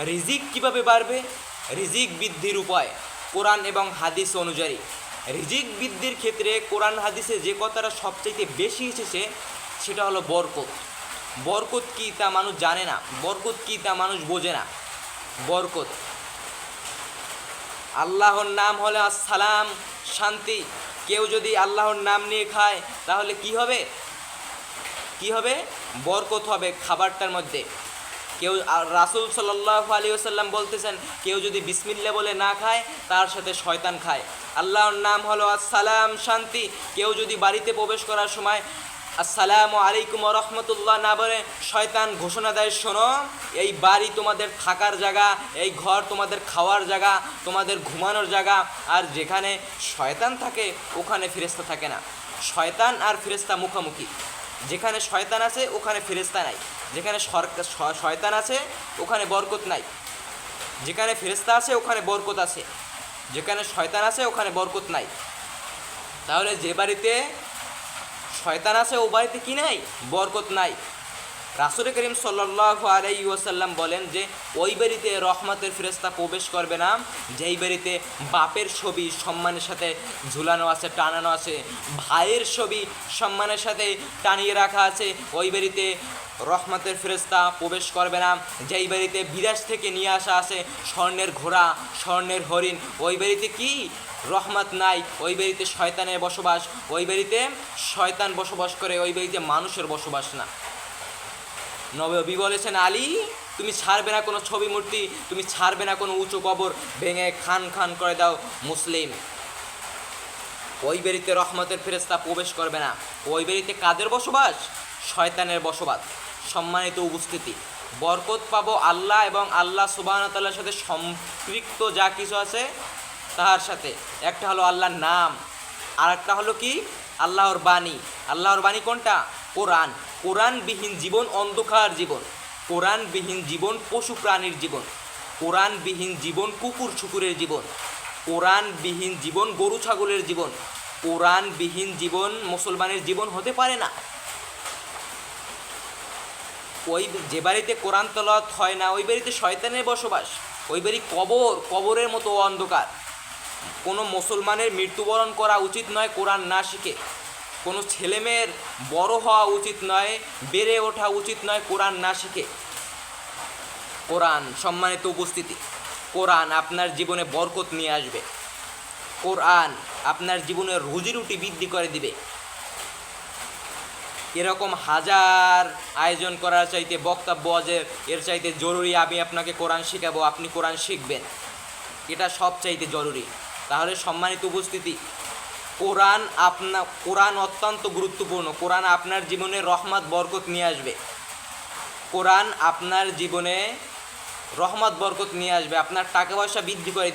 রিজিক কিভাবে বাড়বে? রিজিক বৃদ্ধির উপায় কোরআন এবং হাদিস অনুযায়ী। রিজিক বৃদ্ধির ক্ষেত্রে কোরআন হাদিসে যে কথাটা সবচেয়ে বেশি এসেছে সেটা হলো বরকত। বরকত কী তা মানুষ জানে না, বরকত কী তা মানুষ বোঝে না। বরকত, আল্লাহর নাম হলো আসসালাম, শান্তি। কেউ যদি আল্লাহর নাম নিয়ে খায় তাহলে কি হবে? কি হবে? বরকত হবে খাবারটার মধ্যে। কেউ, রাসূল সাল্লাল্লাহু আলাইহি ওয়াসাল্লাম বলতেছেন, কেউ যদি বিসমিল্লাহ বলে না খায় তার সাথে শয়তান খায়। আল্লাহর নাম হলো আসসালাম, শান্তি। কেউ যদি বাড়িতে প্রবেশ করার সময় আসসালামু আলাইকুম ওয়া রাহমাতুল্লাহ না বলে, শয়তান ঘোষণা দেয়, শোনো, এই বাড়ি তোমাদের থাকার জায়গা, এই ঘর তোমাদের খাওয়ার জায়গা, তোমাদের ঘুমানোর জায়গা। আর যেখানে শয়তান থাকে ওখানে ফেরেশতা থাকে না। শয়তান আর ফেরেশতা মুখোমুখি। যেখানে শয়তান আছে ওখানে ফেরেশতা নাই। যেখানে শয়তান আছে ওখানে বরকত নাই। যেখানে ফেরেশতা আছে ওখানে বরকত আছে। যেখানে শয়তান আছে ওখানে বরকত নাই। তাহলে যে বাড়িতে শয়তান আছে ও বাড়িতে কি নাই? বরকত নাই। রাসূল করিম সাল্লাল্লাহু আলাইহি ওয়াসাল্লাম বলেন যে ওই বাড়িতে রহমতের ফেরেশতা প্রবেশ করবে না যেই বাড়িতে বাপের ছবি সম্মানের সাথে ঝুলানো আছে, টানানো আছে, ভাইয়ের ছবি সম্মানের সাথে টানিয়ে রাখা আছে। ওই বাড়িতে রহমতের ফেরেশতা প্রবেশ করবে না। যেই বাড়িতে বিদেশ থেকে নিয়ে আসা আছে স্বর্ণের ঘোড়া, স্বর্ণের হরিণ, ওই বাড়িতে কি রহমত নাই। ওই বাড়িতে শয়তানের বসবাস। ওই বাড়িতে শয়তান বসবাস করে, ওই বাড়িতে মানুষের বসবাস না। নবী বলেছেন, আলী তুমি ছাড়বে না কোনো ছবি মূর্তি, তুমি ছাড়বে না কোনো উঁচু কবর, ভেঙে খান খান করে দাও। মুসলিম। ওই বাড়িতে রহমতের ফেরেশতা প্রবেশ করবে না। ওই বাড়িতে কাদের বসবাস? শয়তানের বসবাস। সম্মানিত উপস্থিতি, বরকত পাবো আল্লাহ এবং আল্লাহ সুবহানাহু ওয়া তাআলার সাথে সম্পৃক্ত যা কিছু আছে তাহার সাথে। একটা হলো আল্লাহর নাম, আর একটা হলো কি? আল্লাহর বাণী। আল্লাহর বাণী কোনটা? কোরআন। কোরআনবিহীন জীবন অন্ধকার জীবন। কোরআনবিহীন জীবন পশু প্রাণীর জীবন। কোরআনবিহীন জীবন কুকুর শুকুরের জীবন। কোরআনবিহীন জীবন গরু ছাগলের জীবন। কোরআনবিহীন জীবন মুসলমানের জীবন হতে পারে না। ওই যে বাড়িতে কোরআন তেলাওয়াত হয় না ওই বাড়িতে শয়তানের বসবাস। ওই বাড়ি কবর, কবরের মতো অন্ধকার। কোনো মুসলমানের মৃত্যুবরণ করা উচিত নয় কোরআন না শিখে। কোনো ছেলেমেয়ের বড় হওয়া উচিত নয়, বেড়ে ওঠা উচিত নয় কোরআন না শিখে। কোরআন, সম্মানিত উপস্থিতি, কোরআন আপনার জীবনে বরকত নিয়ে আসবে। কোরআন আপনার জীবনে রুজি রুটি বৃদ্ধি করে দিবে। এরকম হাজার আয়োজন করার চাইতে, বক্তব্য এর চাইতে জরুরি আমি আপনাকে কোরআন শেখাবো, আপনি কোরআন শিখবেন, এটা সবচাইতে জরুরি। তাহলে সম্মানিত উপস্থিতি, কোরআন অত্যন্ত গুরুত্বপূর্ণ। কোরআন আপনার জীবনে রহমত বরকত নিয়ে আসবে। কোরআন আপনার জীবনে রহমত বরকত নিয়ে আসবে, আপনার টাকা পয়সা বৃদ্ধি করে দিবে।